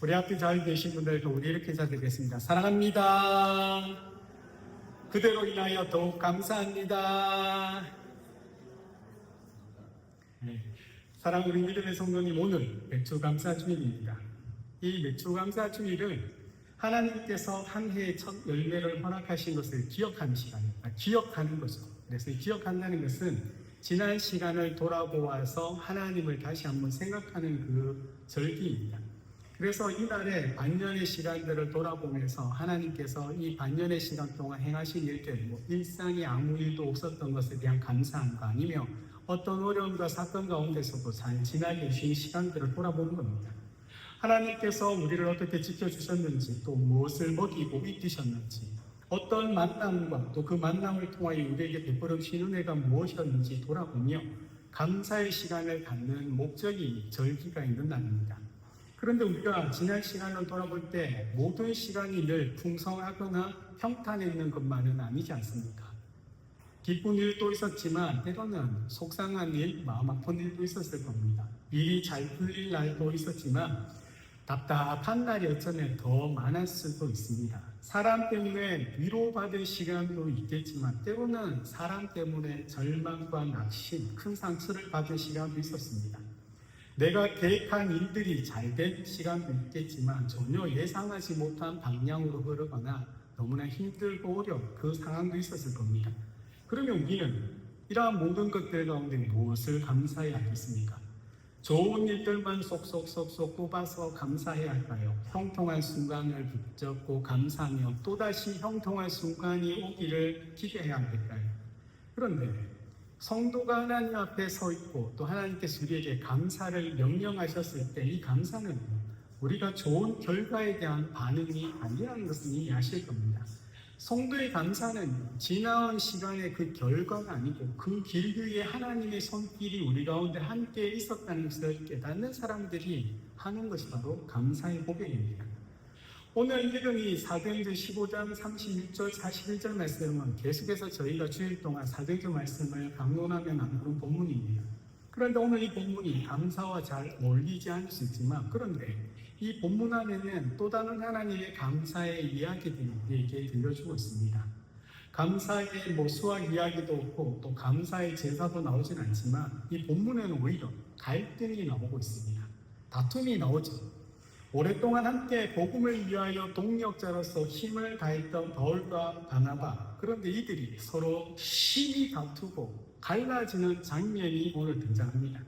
우리 앞에 잘 계신 분들도 우리 이렇게 인사드리겠습니다. 사랑합니다. 그대로 인하여 더욱 감사합니다. 네. 사랑 우리 믿음의 성도님, 오늘 매출감사 주일입니다. 이 매출감사 주일은 하나님께서 한 해의 첫 열매를 허락하신 것을 기억하는 시간입니다. 기억하는 거죠. 그래서 기억한다는 것은 지난 시간을 돌아보아서 하나님을 다시 한번 생각하는 그 절기입니다. 그래서 이날에 반년의 시간들을 돌아보면서 하나님께서 이 반년의 시간 동안 행하신 일들, 일상에 아무 일도 없었던 것에 대한 감사함과 아니며 어떤 어려움과 사건 가운데서도 잘 지나게 해주신 시간들을 돌아보는 겁니다. 하나님께서 우리를 어떻게 지켜주셨는지, 또 무엇을 먹이고 이기셨는지, 어떤 만남과 또 그 만남을 통하여 우리에게 베풀어 주신 은혜가 무엇이었는지 돌아보며 감사의 시간을 갖는 목적이 절기가 있는 날입니다. 그런데 우리가 지난 시간을 돌아볼 때 모든 시간이 늘 풍성하거나 평탄했는 것만은 아니지 않습니까? 기쁜 일도 있었지만 때로는 속상한 일, 마음 아픈 일도 있었을 겁니다. 일이 잘 풀릴 날도 있었지만 답답한 날이 어쩌면 더 많을 수도 있습니다. 사람 때문에 위로받을 시간도 있겠지만 때로는 사람 때문에 절망과 낙심, 큰 상처를 받을 시간도 있었습니다. 내가 계획한 일들이 잘 된 시간도 있겠지만 전혀 예상하지 못한 방향으로 흐르거나 너무나 힘들고 어려운 그 상황도 있었을 겁니다. 그러면 우리는 이러한 모든 것들 가운데 무엇을 감사해야 하겠습니까? 좋은 일들만 쏙쏙쏙쏙 뽑아서 감사해야 할까요? 형통한 순간을 붙잡고 감사하며 또다시 형통한 순간이 오기를 기대해야 할까요? 그런데 성도가 하나님 앞에 서 있고 또 하나님께서 우리에게 감사를 명령하셨을 때 이 감사는 우리가 좋은 결과에 대한 반응이 아니라는 것을 이미 아실 겁니다. 성도의 감사는 지나온 시간의 그 결과가 아니고 그 길 위에 하나님의 손길이 우리 가운데 함께 있었다는 것을 깨닫는 사람들이 하는 것이 바로 감사의 고백입니다. 오늘 읽은 사도행전 15장 36절 41절 말씀은 계속해서 저희가 주일 동안 사도행전 말씀을 강론하며 나누는 본문입니다. 그런데 오늘 이 본문이 감사와 잘 어울리지 않을 수 있지만 그런데 이 본문 안에는 또 다른 하나님의 감사의 이야기들이 우리에게 들려주고 있습니다. 감사의 수학 이야기도 없고 또 감사의 제사도 나오진 않지만 이 본문에는 오히려 갈등이 나오고 있습니다. 다툼이 나오죠. 오랫동안 함께 복음을 위하여 동력자로서 힘을 다했던 바울과 바나바, 그런데 이들이 서로 심히 다투고 갈라지는 장면이 오늘 등장합니다.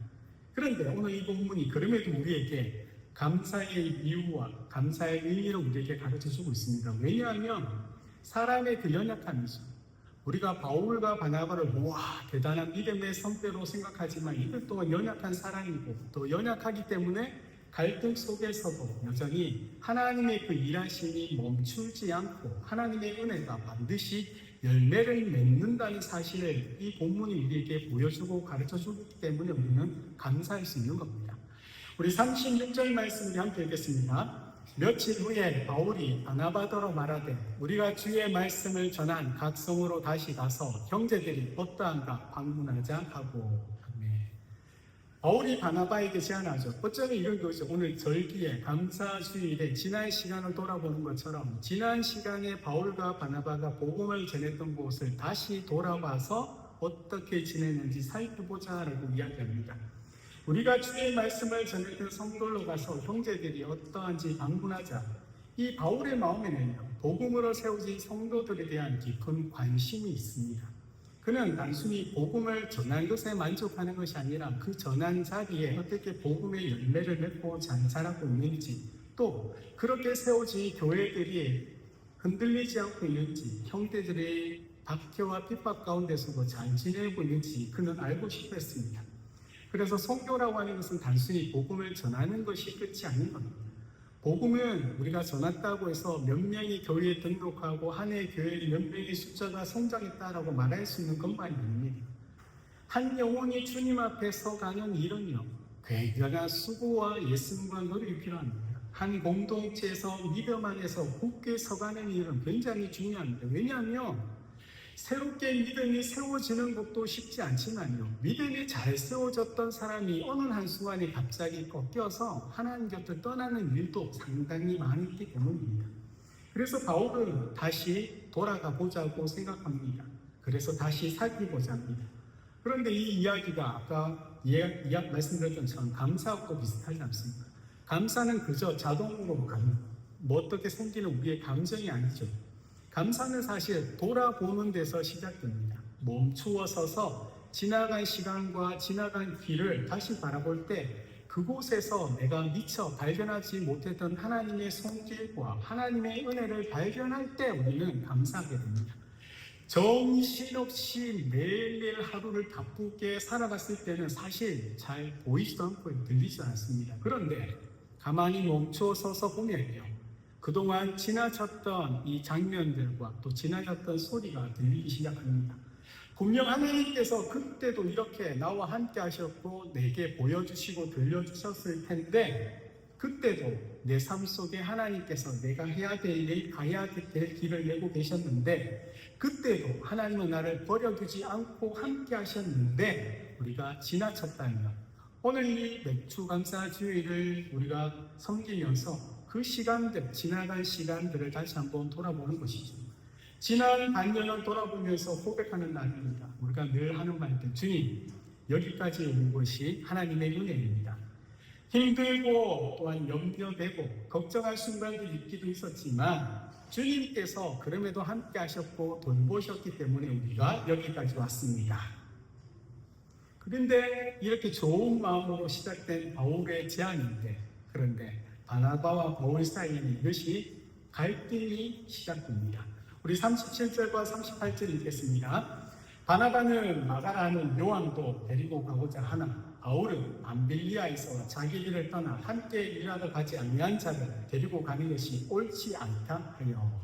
그런데 오늘 이 본문이 그럼에도 우리에게 감사의 이유와 감사의 의미를 우리에게 가르쳐주고 있습니다. 왜냐하면 사람의 그 연약함이죠. 우리가 바울과 바나바를 대단한 믿음의 선배로 생각하지만 이들 또한 연약한 사람이고 또 연약하기 때문에 갈등 속에서도 여전히 하나님의 그 일하심이 멈추지 않고 하나님의 은혜가 반드시 열매를 맺는다는 사실을 이 본문이 우리에게 보여주고 가르쳐주기 때문에 우리는 감사할 수 있는 겁니다. 우리 36절 말씀을 함께 읽겠습니다. 며칠 후에 바울이 바나바더러 말하되 우리가 주의 말씀을 전한 각 성으로 다시 가서 형제들이 어떠한가 방문하자 하고. 바울이 바나바에게 제안하죠. 어쩌면 이런 거죠. 오늘 절기에 감사주일에 지난 시간을 돌아보는 것처럼 지난 시간에 바울과 바나바가 복음을 전했던 곳을 다시 돌아와서 어떻게 지내는지 살펴보자라고 이야기합니다. 우리가 주의 말씀을 전했던 성도로 가서 형제들이 어떠한지 방문하자. 이 바울의 마음에는요, 복음으로 세워진 성도들에 대한 깊은 관심이 있습니다. 그는 단순히 복음을 전한 것에 만족하는 것이 아니라 그 전한 자리에 어떻게 복음의 열매를 맺고 잘 자라고 있는지, 또 그렇게 세워진 교회들이 흔들리지 않고 있는지, 형제들의 박해와 핍박 가운데서도 잘 지내고 있는지 그는 알고 싶어 했습니다. 그래서 선교라고 하는 것은 단순히 복음을 전하는 것이 끝이 아닌 겁니다. 복음은 우리가 전했다고 해서 몇 명이 교회에 등록하고 한 해 교회에 몇 명의 숫자가 성장했다라고 말할 수 있는 것만이 아닙니다. 한 영혼이 주님 앞에 서가는 일은요, 굉장한 수고와 예승과 노력이 필요합니다. 한 공동체에서 믿음 안에서 굳게 서가는 일은 굉장히 중요합니다. 왜냐하면 새롭게 믿음이 세워지는 것도 쉽지 않지만요. 믿음이 잘 세워졌던 사람이 어느 한순간에 갑자기 꺾여서 하나님 곁을 떠나는 일도 상당히 많기 때문입니다. 그래서 바울은 다시 돌아가 보자고 생각합니다. 그래서 다시 사귀고자 합니다. 그런데 이 이야기가 아까 말씀드렸던 것처럼 감사하고 비슷하지 않습니까? 감사는 그저 자동으로 뭐 어떻게 생기는 우리의 감정이 아니죠. 감사는 사실 돌아보는 데서 시작됩니다. 멈추어 서서 지나간 시간과 지나간 길을 다시 바라볼 때 그곳에서 내가 미처 발견하지 못했던 하나님의 손길과 하나님의 은혜를 발견할 때 우리는 감사하게 됩니다. 정신없이 매일매일 하루를 바쁘게 살아갔을 때는 사실 잘 보이지도 않고 들리지도 않습니다. 그런데 가만히 멈추어 서서 보면요, 그동안 지나쳤던 이 장면들과 또 지나쳤던 소리가 들리기 시작합니다. 분명 하나님께서 그때도 이렇게 나와 함께 하셨고 내게 보여주시고 들려주셨을 텐데, 그때도 내 삶 속에 하나님께서 내가 해야 될 일, 가야 될 길을 내고 계셨는데, 그때도 하나님은 나를 버려두지 않고 함께 하셨는데 우리가 지나쳤다면, 오늘 이 맥주감사주의를 우리가 섬기면서 그 시간들, 지나간 시간들을 다시 한번 돌아보는 것이죠. 지난 반년을 돌아보면서 고백하는 날입니다. 우리가 늘 하는 말들, 주님, 여기까지 온 것이 하나님의 은혜입니다. 힘들고 또한 염려되고 걱정할 순간도 있기도 있었지만 주님께서 그럼에도 함께 하셨고 돌보셨기 때문에 우리가 여기까지 왔습니다. 그런데 이렇게 좋은 마음으로 시작된 바울의 제안인데, 그런데 바나바와 바울 사이에는 이것이 갈등이 시작됩니다. 우리 37절과 38절 읽겠습니다. 바나바는 마가라는 요한도 데리고 가고자 하나 바울은 암빌리아에서 자기 길을 떠나 함께 일하러 가지 아니한 자를 데리고 가는 것이 옳지 않다 하여.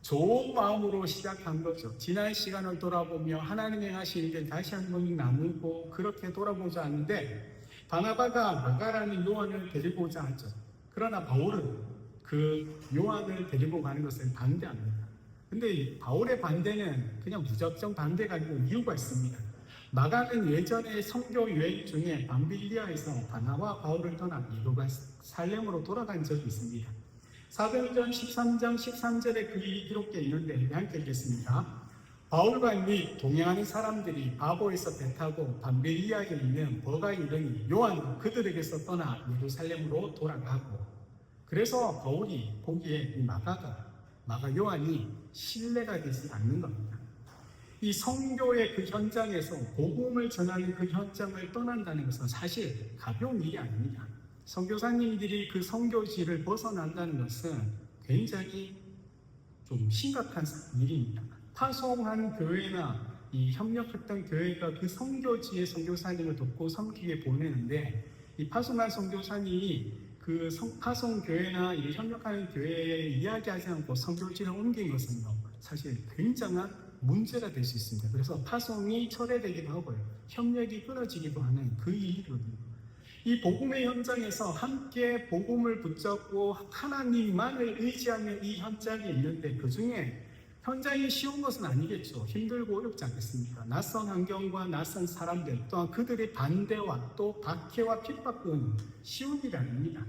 좋은 마음으로 시작한 거죠. 지난 시간을 돌아보며 하나님의 행하신 일을 다시 한번 나누고 그렇게 돌아보자 하는데, 바나바가 마가라는 요한을 데리고자 하죠. 그러나 바울은 그 요한을 데리고 가는 것을 반대합니다. 근데 바울의 반대는 그냥 무작정 반대가 아니고 이유가 있습니다. 마가는 예전에 선교 여행 중에 밤빌리아에서 바나바와 바울을 떠나 예루살렘으로 돌아간 적이 있습니다. 사도행전 13장 13절에 그 일이 기록되어 있는데 함께 읽겠습니다. 바울과 및 동행하는 사람들이 바보에서 배 타고 밤빌리아에 있는 버가에 이르니 요한도 그들에게서 떠나 예루살렘으로 돌아가고, 그래서 바울이 보기에 이 마가 요한이 신뢰가 되지 않는 겁니다. 이 선교의 그 현장에서 복음을 전하는 그 현장을 떠난다는 것은 사실 가벼운 일이 아닙니다. 선교사님들이 그 선교지를 벗어난다는 것은 굉장히 좀 심각한 일입니다. 파송한 교회나 이 협력했던 교회가 그 선교지의 선교사님을 돕고 섬기게 보내는데, 이 파송한 선교사님이 그 파송 교회나 이 협력하는 교회에 이야기하지 않고 선교지를 옮긴 것은요, 사실 굉장한 문제가 될 수 있습니다. 그래서 파송이 철회되기도 하고요, 협력이 끊어지기도 하는 그 일이거든요. 이 복음의 현장에서 함께 복음을 붙잡고 하나님만을 의지하는 이 현장이 있는데, 그 중에 현장이 쉬운 것은 아니겠죠. 힘들고 어렵지 않겠습니까? 낯선 환경과 낯선 사람들, 또한 그들의 반대와 또 박해와 핍박은 쉬운 일이 아닙니다.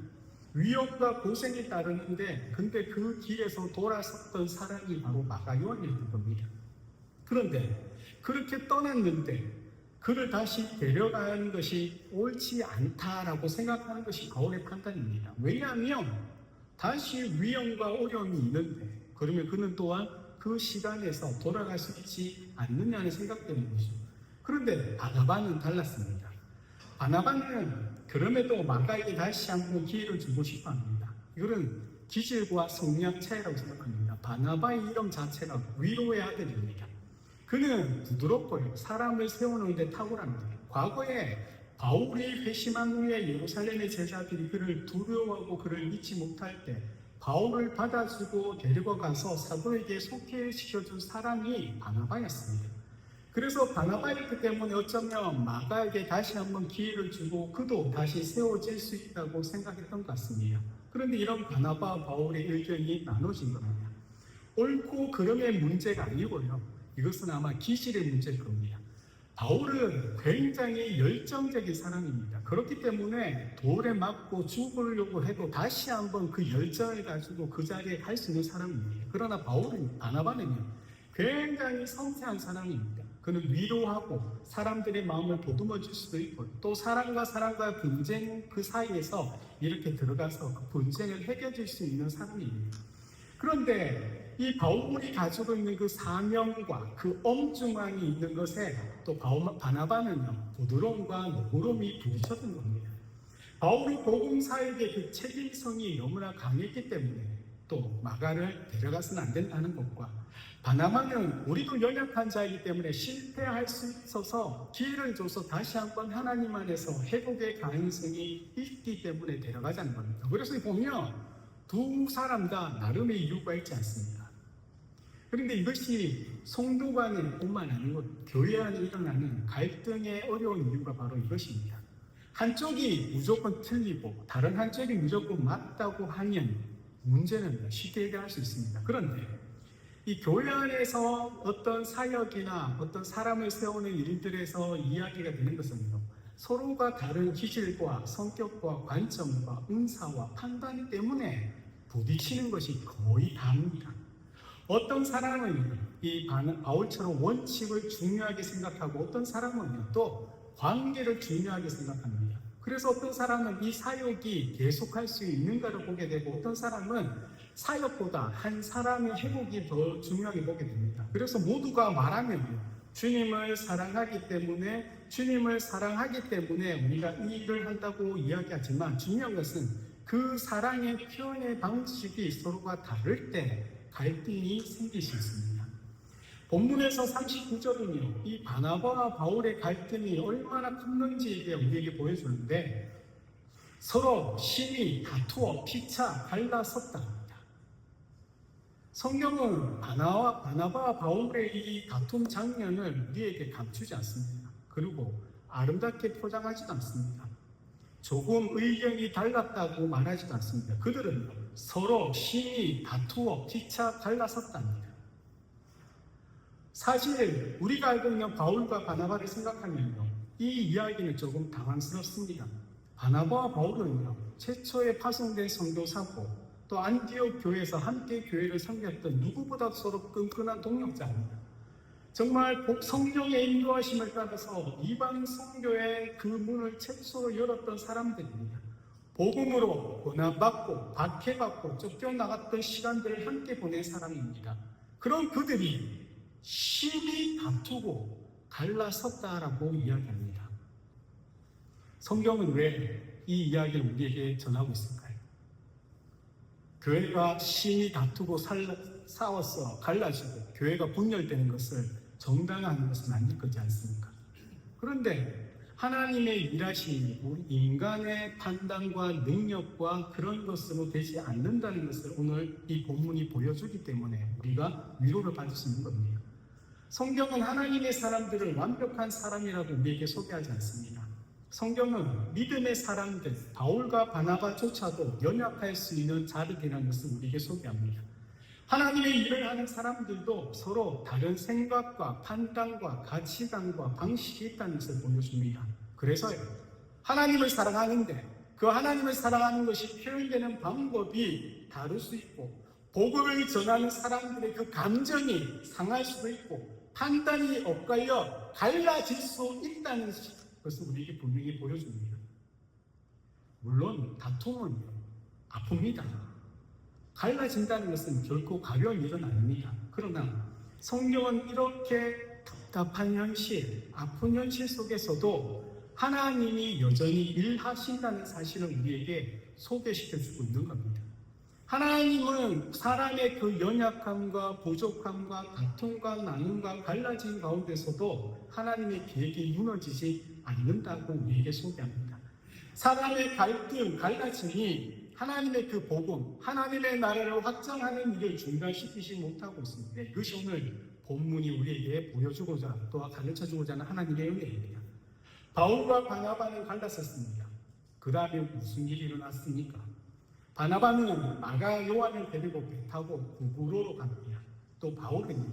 위험과 고생이 따르는데, 근데 그 길에서 돌아섰던 사람이 바로 마가 요한이었던 겁니다. 그런데 그렇게 떠났는데 그를 다시 데려가는 것이 옳지 않다라고 생각하는 것이 바울의 판단입니다. 왜냐하면 다시 위험과 어려움이 있는데, 그러면 그는 또한 그 시간에서 돌아갈 수 있지 않느냐는 생각 때문인 것이죠. 그런데 바나바는 달랐습니다. 바나바는 그럼에도 마가에게 다시 한번 기회를 주고 싶어 합니다. 이거는 기질과 성향 차이라고 생각합니다. 바나바의 이름 자체가 위로의 아들입니다. 그는 부드럽고요, 사람을 세우는 데 탁월합니다. 과거에 바울이 회심한 후에 예루살렘의 제자들이 그를 두려워하고 그를 믿지 못할 때 바울을 받아주고 데리고 가서 사도에게 소개시켜준 사람이 바나바였습니다. 그래서 바나바였기 때문에 어쩌면 마가에게 다시 한번 기회를 주고 그도 다시 세워질 수 있다고 생각했던 것 같습니다. 그런데 이런 바나바와 바울의 의견이 나눠진 겁니다. 옳고 그름의 문제가 아니고요. 이것은 아마 기질의 문제일 겁니다. 바울은 굉장히 열정적인 사람입니다. 그렇기 때문에 돌에 맞고 죽으려고 해도 다시 한번 그 열정을 가지고 그 자리에 갈 수 있는 사람입니다. 그러나 바나바는요, 굉장히 섬세한 사람입니다. 그는 위로하고 사람들의 마음을 보듬어 줄 수도 있고, 또 사람과 사람과의 분쟁 그 사이에서 이렇게 들어가서 그 분쟁을 해결해 줄 수 있는 사람입니다. 그런데 이 바울이 가지고 있는 그 사명과 그 엄중함이 있는 것에 또 바나바는요, 부드러움과 너그러움이 부딪혔던 겁니다. 바울이 복음 사역의 그 책임성이 너무나 강했기 때문에 또 마가를 데려가서는 안 된다는 것과, 바나바는 우리도 연약한 자이기 때문에 실패할 수 있어서 기회를 줘서 다시 한번 하나님 안에서 회복의 가능성이 있기 때문에 데려가자는 겁니다. 그래서 보면 두 사람 다 나름의 이유가 있지 않습니까? 그런데 이것이 성도 간의 뿐만 아니고 교회 안에 일어나는 갈등의 어려운 이유가 바로 이것입니다. 한쪽이 무조건 틀리고 다른 한쪽이 무조건 맞다고 하면 문제는 쉽게 해결할 수 있습니다. 그런데 이 교회 안에서 어떤 사역이나 어떤 사람을 세우는 일들에서 이야기가 되는 것은요, 서로가 다른 기질과 성격과 관점과 은사와 판단 때문에 부딪히는 것이 거의 다입니다. 어떤 사람은 이 바울처럼 원칙을 중요하게 생각하고, 어떤 사람은 또 관계를 중요하게 생각합니다. 그래서 어떤 사람은 이 사역이 계속할 수 있는가를 보게 되고, 어떤 사람은 사역보다 한 사람의 회복이 더 중요하게 보게 됩니다. 그래서 모두가 말하면 주님을 사랑하기 때문에 우리가 이 일을 한다고 이야기하지만, 중요한 것은 그 사랑의 표현의 방식이 서로가 다를 때 갈등이 생길 수 있습니다. 본문에서 39절은요, 이 바나바와 바울의 갈등이 얼마나 컸는지에 우리에게 보여주는데, 서로 심히 다투어 피차 갈라섰다. 성경은 바나바와 바울의 이 다툼 장면을 우리에게 감추지 않습니다. 그리고 아름답게 포장하지도 않습니다. 조금 의견이 달랐다고 말하지도 않습니다. 그들은 서로 심히 다투어 피차 갈라섰답니다. 사실 우리가 알고 있는 바울과 바나바를 생각하면요, 이 이야기는 조금 당황스럽습니다. 바나바와 바울은요, 최초에 파송된 선교사고 또 안디옥 교회에서 함께 교회를 섬겼던 누구보다 서로 끈끈한 동역자입니다. 정말 성령의 인도하심을 따라서 이방 선교의 그 문을 최초로 열었던 사람들입니다. 복음으로 고난받고 박해받고 쫓겨나갔던 시간들을 함께 보낸 사람입니다. 그런 그들이 심히 다투고 갈라섰다라고 이야기합니다. 성경은 왜 이 이야기를 우리에게 전하고 있을까요? 교회가 심히 다투고 싸워서 갈라지고 교회가 분열되는 것을 정당화하는 것은 아닐 거지 않습니까? 그런데 하나님의 일하심이 우리 인간의 판단과 능력과 그런 것으로 되지 않는다는 것을 오늘 이 본문이 보여주기 때문에 우리가 위로를 받을 수 있는 겁니다. 성경은 하나님의 사람들을 완벽한 사람이라고 우리에게 소개하지 않습니다. 성경은 믿음의 사람들, 바울과 바나바조차도 연약할 수 있는 자들이라는 것을 우리에게 소개합니다. 하나님의 일을 하는 사람들도 서로 다른 생각과 판단과 가치관과 방식이 있다는 것을 보여줍니다. 그래서요, 하나님을 사랑하는데 그 하나님을 사랑하는 것이 표현되는 방법이 다를 수 있고, 복음을 전하는 사람들의 그 감정이 상할 수도 있고, 판단이 엇갈려 갈라질 수 있다는 것을 우리에게 분명히 보여줍니다. 물론 다툼은 아픕니다. 갈라진다는 것은 결코 가벼운 일은 아닙니다. 그러나 성경은 이렇게 답답한 현실, 아픈 현실 속에서도 하나님이 여전히 일하신다는 사실을 우리에게 소개시켜주고 있는 겁니다. 하나님은 사람의 그 연약함과 부족함과 다툼과 나눔과 갈라진 가운데서도 하나님의 계획이 무너지지 않는다고 우리에게 소개합니다. 사람의 갈등, 갈라짐이 하나님의 그 복음, 하나님의 나라를 확장하는 일을 중단시키지 못하고 있습니다. 이것이 오늘 본문이 우리에게 보여주고자 또 가르쳐주고자 하는 하나님의 은혜입니다. 바울과 바나바는 갈라섰습니다. 그 다음에 무슨 일이 일어났습니까? 바나바는 마가 요한을 데리고 배 타고 구부로로 갑니다. 또 바울은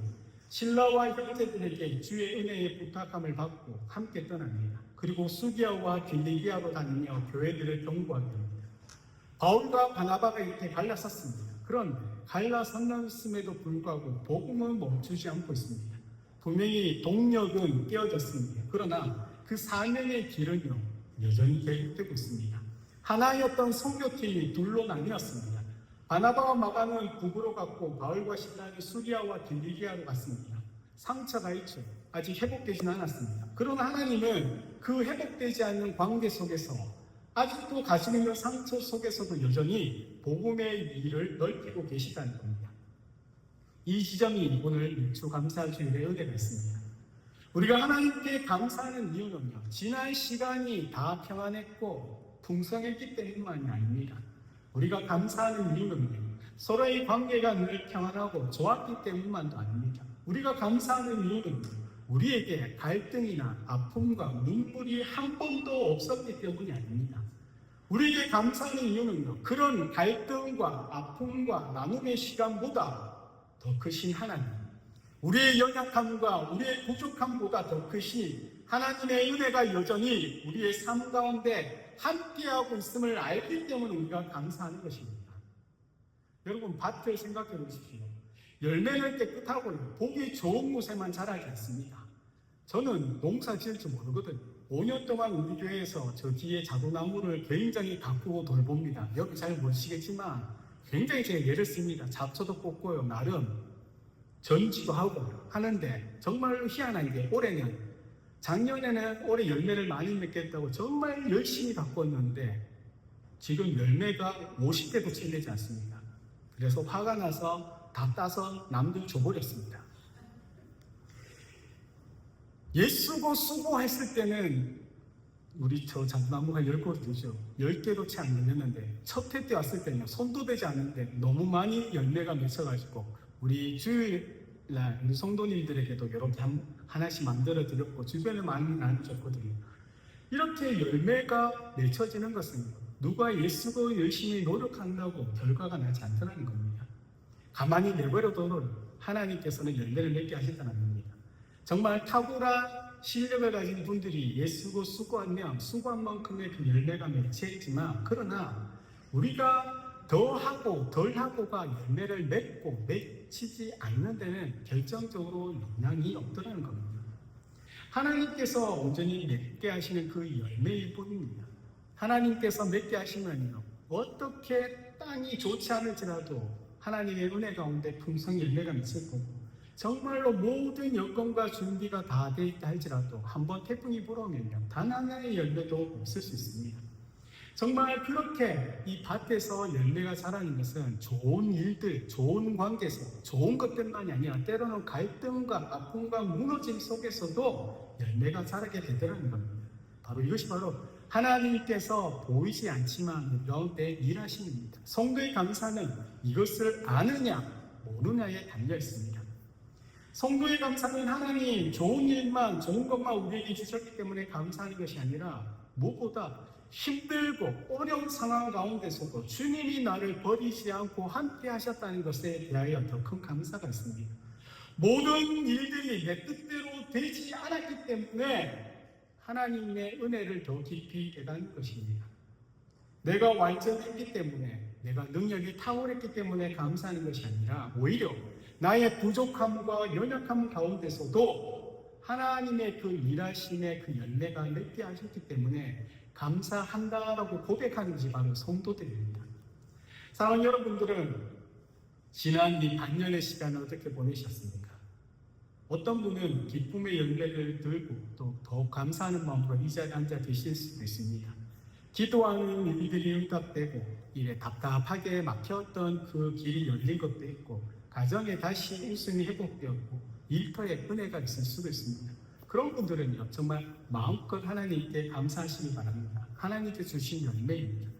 신라와 형제들에게 주의 은혜의 부탁함을 받고 함께 떠납니다. 그리고 수기야와 길리기아로 다니며 교회들을 경고하게 됩니다. 바울과 바나바가 이렇게 갈라섰습니다. 그런데 갈라섰음에도 불구하고 복음은 멈추지 않고 있습니다. 분명히 동력은 깨어졌습니다. 그러나 그 사명의 길은요 여전히 계속되고 있습니다. 하나였던 선교팀이 둘로 나뉘었습니다. 바나바와 마가는 북으로 갔고 바울과 실라는 수리아와 길리기아로 갔습니다. 상처가 있죠. 아직 회복되지는 않았습니다. 그러나 하나님은 그 회복되지 않는 관계 속에서 아직도 가지고 있는 상처 속에서도 여전히 복음의 일을 넓히고 계시다는 겁니다. 이 지점이 오늘 맥주감사주일의 은혜가 있습니다. 우리가 하나님께 감사하는 이유는요, 지난 시간이 다 평안했고 풍성했기 때문만이 아닙니다. 우리가 감사하는 이유는요, 서로의 관계가 늘 평안하고 좋았기 때문만도 아닙니다. 우리가 감사하는 이유는 우리에게 갈등이나 아픔과 눈물이 한 번도 없었기 때문이 아닙니다. 우리에게 감사하는 이유는요, 그런 갈등과 아픔과 나눔의 시간보다 더 크신 하나님, 우리의 연약함과 우리의 부족함보다 더 크신 하나님의 은혜가 여전히 우리의 삶 가운데 함께하고 있음을 알기 때문에 우리가 감사하는 것입니다. 여러분, 밭을 생각해 보십시오. 열매는 깨끗하고요, 보기 좋은 곳에만 자라지 않습니다. 저는 농사 지을 줄 모르거든요. 5년 동안 우리 교회에서 저 뒤에 자두나무를 굉장히 가꾸고 돌봅니다. 여기 잘 모르시겠지만 굉장히 제가 예를 씁니다. 잡초도 뽑고요, 나름 전지도 하고 하는데 정말 희한한 게 올해는, 작년에는 올해 열매를 많이 맺겠다고 정말 열심히 가꾸었는데 지금 열매가 50개도 채 되지 않습니다. 그래서 화가 나서 다 따서 남들 줘버렸습니다. 예수고 수고했을 때는 우리 저 자두나무가 10그루 되죠. 10개도 채 안 열렸는데 첫 해 때 왔을 때는 손도 되지 않는데 너무 많이 열매가 맺혀가지고 우리 주일날 우리 성도님들에게도 이렇게 하나씩 만들어 드렸고 주변에 많이 나눠줬거든요. 이렇게 열매가 맺혀지는 것은 누가 예수고 열심히 노력한다고 결과가 나지 않더라는 겁니다. 가만히 내버려둬도 하나님께서는 열매를 맺게 하신다는 겁니다. 정말 탁월한 실력을 가진 분들이 예수고 수고하면 수고한 만큼의 그 열매가 맺혀있지만, 그러나 우리가 더하고 덜하고가 열매를 맺고 맺히지 않는 데는 결정적으로 영향이 없더라는 겁니다. 하나님께서 온전히 맺게 하시는 그 열매일 뿐입니다. 하나님께서 맺게 하시면요, 어떻게 땅이 좋지 않을지라도 하나님의 은혜 가운데 풍성 열매가 맺힐 거고, 정말로 모든 여건과 준비가 다 돼 있다 할지라도 한번 태풍이 불어오면요, 단 하나의 열매도 없을 수 있습니다. 정말 그렇게 이 밭에서 열매가 자라는 것은 좋은 일들, 좋은 관계에서 좋은 것들만이 아니라 때로는 갈등과 아픔과 무너짐 속에서도 열매가 자라게 되더라는 겁니다. 바로 이것이 바로 하나님께서 보이지 않지만 우리 가운데 일하십니다. 성도의 감사는 이것을 아느냐 모르냐에 달려 있습니다. 성도의 감사는 하나님 좋은 일만, 좋은 것만 우리에게 주셨기 때문에 감사하는 것이 아니라 무엇보다 힘들고 어려운 상황 가운데서도 주님이 나를 버리지 않고 함께 하셨다는 것에 대하여 더 큰 감사가 있습니다. 모든 일들이 내 뜻대로 되지 않았기 때문에 하나님의 은혜를 더 깊이 깨닫는 것입니다. 내가 완전했기 때문에, 내가 능력이 탁월했기 때문에 감사하는 것이 아니라 오히려 나의 부족함과 연약함 가운데서도 하나님의 그 일하심의 그 열매가 맺게 하셨기 때문에 감사한다라고 고백하는 것이 바로 성도들입니다. 사랑하는 여러분들은 지난 이 반년의 시간을 어떻게 보내셨습니까? 어떤 분은 기쁨의 열매를 들고 또 더욱 감사하는 마음으로 이 자리에 앉아 계실 수도 있습니다. 기도하는 일들이 응답되고 일에 답답하게 막혔던 그 길이 열린 것도 있고, 가정에 다시 웃음이 회복되었고 일터에 은혜가 있을 수도 있습니다. 그런 분들은요, 정말 마음껏 하나님께 감사하시기 바랍니다. 하나님께 주신 열매입니다.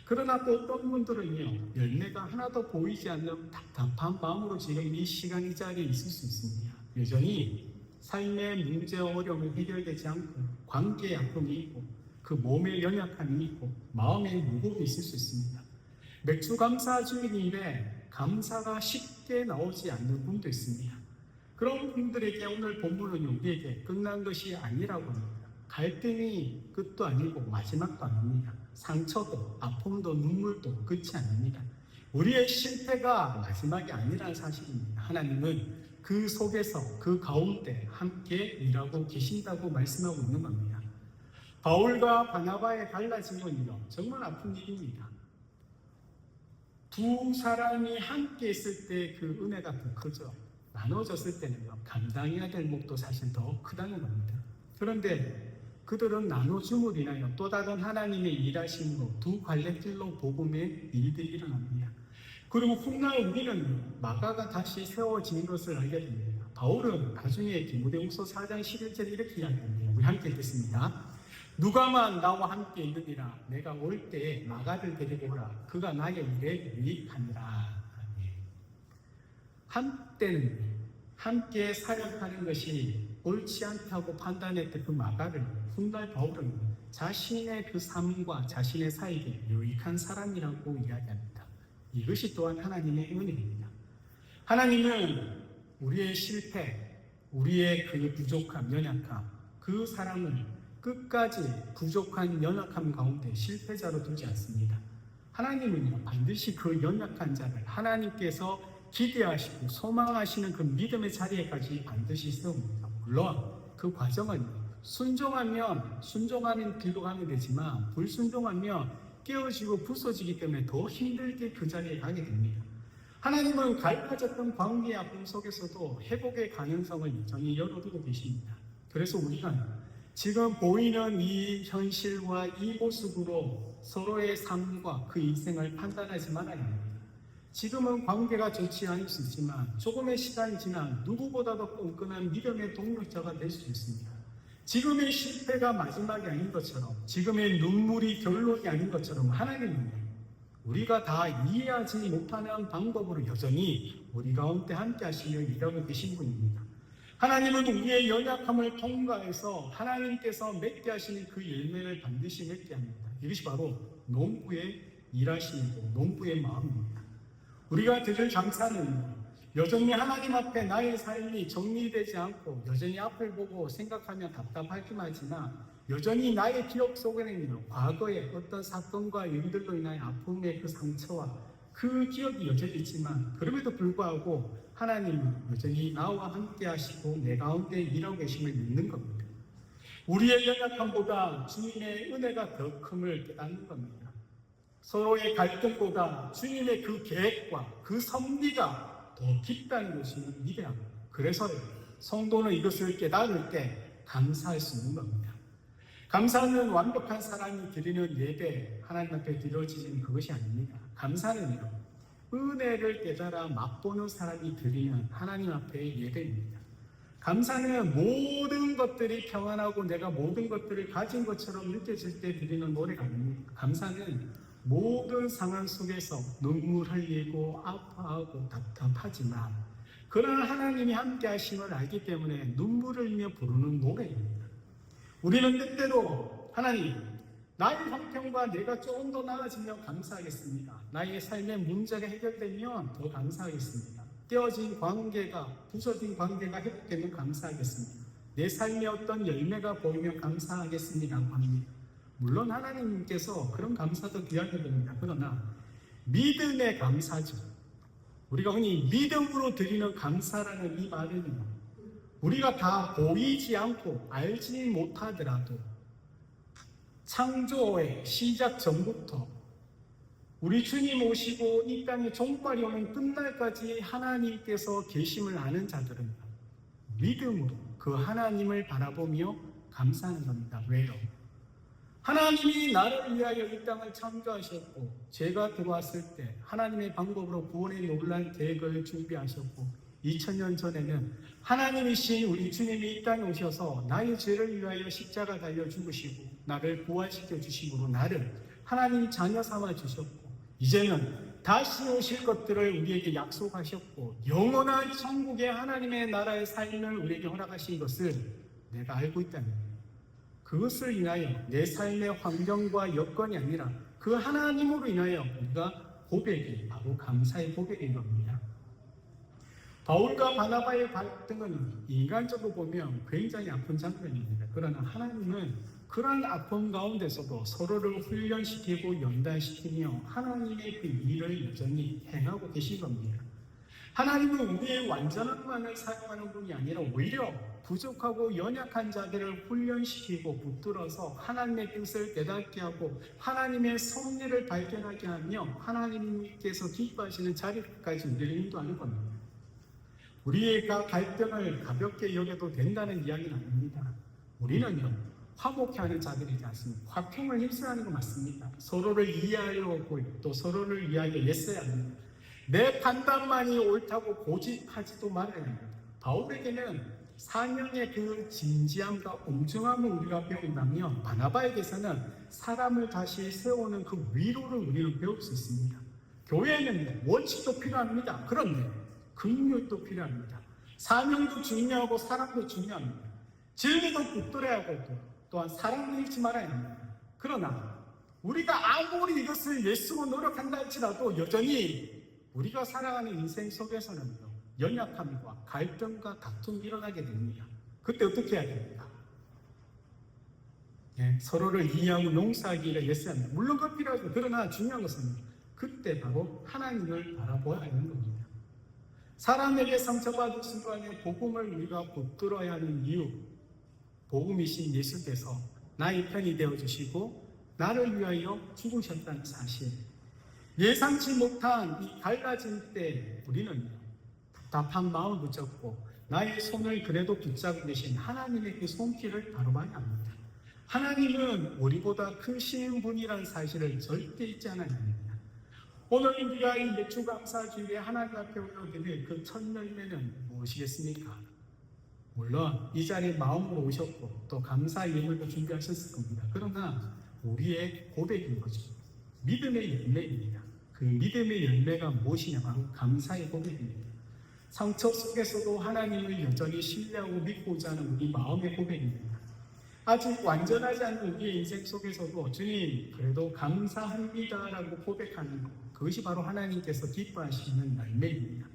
그러나 또 어떤 분들은요, 열매가 하나도 보이지 않는 답답한 마음으로 지금 이 시간 이 자리에 있을 수 있습니다. 여전히 삶의 문제 어려움이 해결되지 않고 관계의 아픔이 있고 그 몸의 연약함이 있고 마음의 무거움이 있을 수 있습니다. 맥주감사 주일에 감사가 쉽게 나오지 않는 분도 있습니다. 그런 분들에게 오늘 본문은 우리에게 끝난 것이 아니라고 합니다. 갈등이 끝도 아니고 마지막도 아닙니다. 상처도 아픔도 눈물도 끝이 아닙니다. 우리의 실패가 마지막이 아니라는 사실입니다. 하나님은 그 속에서 그 가운데 함께 일하고 계신다고 말씀하고 있는 겁니다. 바울과 바나바의 갈라짐은요, 정말 아픈 일입니다. 두 사람이 함께 있을 때 그 은혜가 더 크죠. 나눠졌을 때는요, 감당해야 될 몫도 사실 더 크다는 겁니다. 그런데 그들은 나눠줌으로 인하여 또 다른 하나님의 일하심으로 두 갈래길로 복음의 일들이 일어납니다. 그리고 훗날 우리는 마가가 다시 세워진 것을 알게 됩니다. 바울은 나중에 디모데후서 4장 11절에 이렇게 이야기합니다. 우리 함께 읽겠습니다. 누가만 나와 함께 있느니라. 내가 올 때에 마가를 데리고 오라. 그가 나의 일에 유익하니라. 한때는 함께 사역하는 것이 옳지 않다고 판단했던 그 마가를 훗날 바울은 자신의 그 삶과 자신의 사역에 유익한 사람이라고 이야기합니다. 이것이 또한 하나님의 은혜입니다. 하나님은 우리의 실패, 우리의 그 부족함, 연약함, 그 사람을 끝까지 부족한 연약함 가운데 실패자로 두지 않습니다. 하나님은요, 반드시 그 연약한 자를 하나님께서 기대하시고 소망하시는 그 믿음의 자리에까지 반드시 세웁니다. 물론 그 과정은 순종하면 순종하는 길로 가면 되지만 불순종하면 깨어지고 부서지기 때문에 더 힘들게 그 자리에 가게 됩니다. 하나님은 갈라졌던 관계의 아픔 속에서도 회복의 가능성을 여전히 열어두고 계십니다. 그래서 우리가 지금 보이는 이 현실과 이 모습으로 서로의 삶과 그 인생을 판단하지 말아야 합니다. 지금은 관계가 좋지 않을 수 있지만 조금의 시간이 지나 누구보다도 끈끈한 믿음의 동력자가 될 수 있습니다. 지금의 실패가 마지막이 아닌 것처럼, 지금의 눈물이 결론이 아닌 것처럼 하나님은 우리가 다 이해하지 못하는 방법으로 여전히 우리 가운데 함께 하시며 일하고 계신 분입니다. 하나님은 우리의 연약함을 통과해서 하나님께서 맺게 하시는 그 열매를 반드시 맺게 합니다. 이것이 바로 농부의 일하심이고 농부의 마음입니다. 우리가 드릴 감사는 여전히 하나님 앞에 나의 삶이 정리되지 않고 여전히 앞을 보고 생각하며 답답하기만 하지만 여전히 나의 기억 속에는 과거의 어떤 사건과 일들로 인하여 아픔의 그 상처와 그 기억이 여전히 있지만 그럼에도 불구하고 하나님은 여전히 나와 함께 하시고 내 가운데 일하고 계심을 믿는 겁니다. 우리의 연약함보다 주님의 은혜가 더 큼을 깨닫는 겁니다. 서로의 갈등보다 주님의 그 계획과 그 섭리가 더 깊다는 것을 믿어야 합니다. 그래서 성도는 이것을 깨달을 때 감사할 수 있는 겁니다. 감사는 완벽한 사람이 드리는 예배, 하나님 앞에 드려지는 그것이 아닙니다. 감사는요, 은혜를 깨달아 맛보는 사람이 드리는 하나님 앞의 예배입니다. 감사는 모든 것들이 평안하고 내가 모든 것들을 가진 것처럼 느껴질 때 드리는 노래가 아닙니다. 감사는 모든 상황 속에서 눈물 흘리고 아파하고 답답하지만 그러나 하나님이 함께 하심을 알기 때문에 눈물을 흘리며 부르는 노래입니다. 우리는 때때로 하나님, 나의 형편과 내가 조금 더 나아지면 감사하겠습니다. 나의 삶의 문제가 해결되면 더 감사하겠습니다. 깨어진 관계가, 부서진 관계가 회복되면 감사하겠습니다. 내 삶의 어떤 열매가 보이면 감사하겠습니다. 합니다. 물론 하나님께서 그런 감사도 귀하게 됩니다. 그러나 믿음의 감사죠. 우리가 흔히 믿음으로 드리는 감사라는 이 말은 우리가 다 보이지 않고 알지 못하더라도 창조의 시작 전부터 우리 주님 오시고 이 땅에 종말이 오는 끝날까지 하나님께서 계심을 아는 자들은 믿음으로 그 하나님을 바라보며 감사하는 겁니다. 왜요? 하나님이 나를 위하여 이 땅을 창조하셨고 죄가 들어왔을 때 하나님의 방법으로 구원의 놀라운 계획을 준비하셨고 2000년 전에는 하나님이신 우리 주님이 이 땅에 오셔서 나의 죄를 위하여 십자가 달려 죽으시고 나를 부활시켜 주심으로 나를 하나님 자녀 삼아 주셨고 이제는 다시 오실 것들을 우리에게 약속하셨고 영원한 천국의 하나님의 나라의 삶을 우리에게 허락하신 것을 내가 알고 있다는 거예요. 그것을 인하여 내 삶의 환경과 여건이 아니라 그 하나님으로 인하여 우리가 고백이 바로 감사의 고백인 겁니다. 바울과 바나바의 갈등은 인간적으로 보면 굉장히 아픈 장면입니다. 그러나 하나님은 그러한 아픔 가운데서도 서로를 훈련시키고 연단시키며 하나님의 그 일을 여전히 행하고 계신 겁니다. 하나님은 우리의 완전함만을 사용하는 분이 아니라 오히려 부족하고 연약한 자들을 훈련시키고 붙들어서 하나님의 뜻을 깨닫게 하고 하나님의 섭리를 발견하게 하며 하나님께서 기뻐하시는 자리까지 우리를 인도하는 겁니다. 우리의 갈등을 가볍게 여겨도 된다는 이야기는 아닙니다. 우리는요, 화목해 하는 자들이지 않습니까? 화평을 힘써하는 거 맞습니다. 서로를 이해하려고 또 서로를 위하여 애써야 합니다. 내 판단만이 옳다고 고집하지도 말아야 합니다. 바울에게는 사명의 그 진지함과 엄중함을 우리가 배운다면 바나바에게서는 사람을 다시 세우는 그 위로를 우리는 배울 수 있습니다. 교회는 원칙도 필요합니다. 그런데 긍휼도 필요합니다. 사명도 중요하고 사랑도 중요합니다. 진리도 붙들어야 하고 또한 사랑을 잃지 말아야 합니다. 그러나 우리가 아무리 이것을 예수로 노력한다 할지라도 여전히 우리가 살아가는 인생 속에서는 연약함과 갈등과 다툼이 일어나게 됩니다. 그때 어떻게 해야 됩니까? 서로를 이해하고 용서하기를 애써야 합니다. 물론 그거 필요하죠. 그러나 중요한 것은 그때 바로 하나님을 바라보아야 하는 겁니다. 사람에게 상처받은 순간에 복음을 우리가 붙들어야 하는 이유, 복음이신 예수께서 나의 편이 되어주시고 나를 위하여 죽으셨다는 사실, 예상치 못한 이 갈라진 때 우리는 답답한 마음을 붙잡고 나의 손을 그래도 붙잡고 계신 하나님의 그 손길을 바라봐야 합니다. 하나님은 우리보다 크신 분이라는 사실을 절대 잊지 않아야 합니다. 오늘 우리가 이 매추감사주일에 하나님 앞에 올려드릴 그 첫 열매는 무엇이겠습니까? 물론 이 자리에 마음으로 오셨고 또 감사의 예물도 준비하셨을 겁니다. 그러나 우리의 고백인 거죠. 믿음의 열매입니다. 그 믿음의 열매가 무엇이냐? 바로 감사의 고백입니다. 상처 속에서도 하나님을 여전히 신뢰하고 믿고자 하는 우리 마음의 고백입니다. 아직 완전하지 않은 우리의 인생 속에서도 주님 그래도 감사합니다라고 고백하는 것, 그것이 바로 하나님께서 기뻐하시는 열매입니다.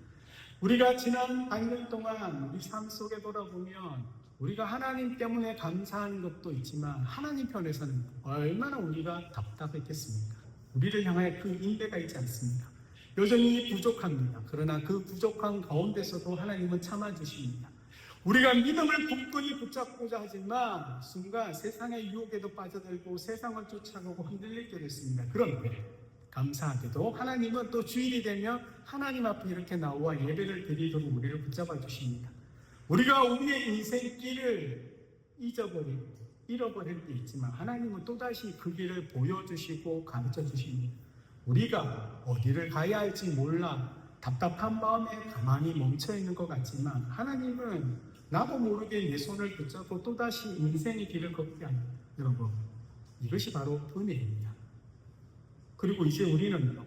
우리가 지난 반년 동안 우리 삶 속에 돌아보면 우리가 하나님 때문에 감사하는 것도 있지만 하나님 편에서는 얼마나 우리가 답답했겠습니까? 우리를 향해 그 인내가 있지 않습니다. 여전히 부족합니다. 그러나 그 부족한 가운데서도 하나님은 참아주십니다. 우리가 믿음을 굳건히 붙잡고자 하지만 순간 세상의 유혹에도 빠져들고 세상을 쫓아가고 흔들리게 됐습니다. 그런데 감사하게도 하나님은 또 주일이 되면 하나님 앞에 이렇게 나와 예배를 드리도록 우리를 붙잡아 주십니다. 우리가 우리의 인생 길을 잃어버릴 때 있지만 하나님은 또다시 그 길을 보여주시고 가르쳐 주십니다. 우리가 어디를 가야 할지 몰라 답답한 마음에 가만히 멈춰있는 것 같지만 하나님은 나도 모르게 내 손을 붙잡고 또다시 인생의 길을 걷게 합니다. 여러분, 이것이 바로 은혜입니다. 그리고 이제 우리는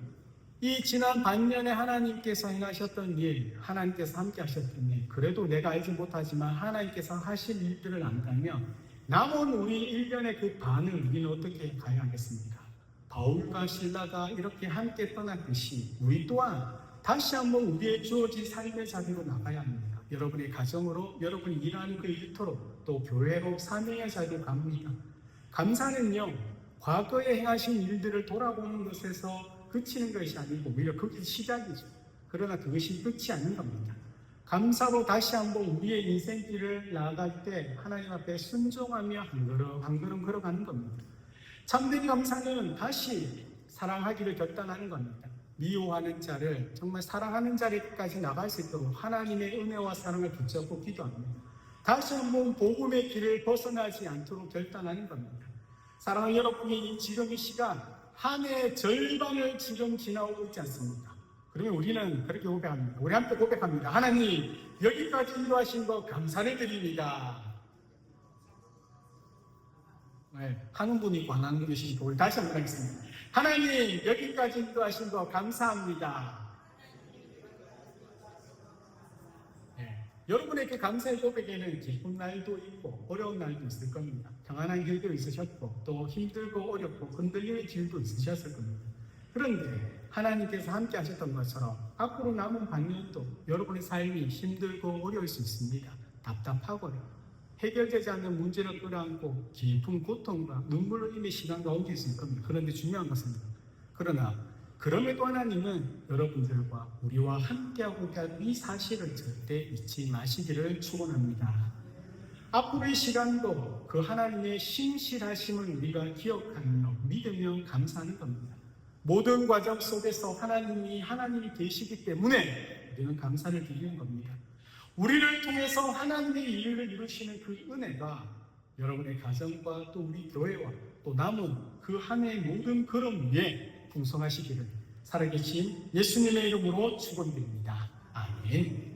이 지난 반년에 하나님께서 행하셨던 일, 하나님께서 함께 하셨던 일, 그래도 내가 알지 못하지만 하나님께서 하실 일들을 안다면 남은 우리 1년의 그 반을 우리는 어떻게 가야 하겠습니까? 바울과 실라가 이렇게 함께 떠났듯이 우리 또한 다시 한번 우리의 주어진 삶의 자리로 나가야 합니다. 여러분의 가정으로, 여러분이 일하는 그 일터로, 또 교회로, 사명의 자리로 갑니다. 감사는요, 과거에 행하신 일들을 돌아보는 것에서 그치는 것이 아니고 오히려 그게 시작이죠. 그러나 그것이 끝이 아닌 겁니다. 감사로 다시 한번 우리의 인생길을 나아갈 때 하나님 앞에 순종하며 한 걸음 한 걸음 걸어가는 겁니다. 참된 감사는 다시 사랑하기를 결단하는 겁니다. 미워하는 자를 정말 사랑하는 자리까지 나갈 수 있도록 하나님의 은혜와 사랑을 붙잡고 기도합니다. 다시 한번 복음의 길을 벗어나지 않도록 결단하는 겁니다. 사랑하는 여러분이 지금 이 시간 한 해의 절반을 지금 지나오고 있지 않습니까? 그러면 우리는 그렇게 고백합니다. 우리 함께 고백합니다. 하나님, 여기까지 인도하신 거 감사를 드립니다. 하는 분이 있고 안 하는 것이 있고, 우리 다시 한번 하겠습니다. 하나님, 여기까지 인도하신 거 감사합니다. 여러분의 그 감사의 고백에는 기쁜 날도 있고 어려운 날도 있을 겁니다. 평안한 길도 있으셨고 또 힘들고 어렵고 흔들리는 길도 있으셨을 겁니다. 그런데 하나님께서 함께 하셨던 것처럼 앞으로 남은 반년도 여러분의 삶이 힘들고 어려울 수 있습니다. 답답하고요. 해결되지 않는 문제를 끌어안고 깊은 고통과 눈물로 인해 시간과 옮길 수 있을 겁니다. 그런데 중요한 것은 그러나 그럼에도 하나님은 여러분들과 우리와 함께하고 있다는 이 사실을 절대 잊지 마시기를 축원합니다. 앞으로의 시간도 그 하나님의 신실하심을 우리가 기억하며 믿으며 감사하는 겁니다. 모든 과정 속에서 하나님이 계시기 때문에 우리는 감사를 드리는 겁니다. 우리를 통해서 하나님의 일을 이루시는 그 은혜가 여러분의 가정과 또 우리 교회와 또 남은 그 한 해의 모든 걸음 위에 풍성하시기를 살아계신 예수님의 이름으로 축원드립니다. 아멘.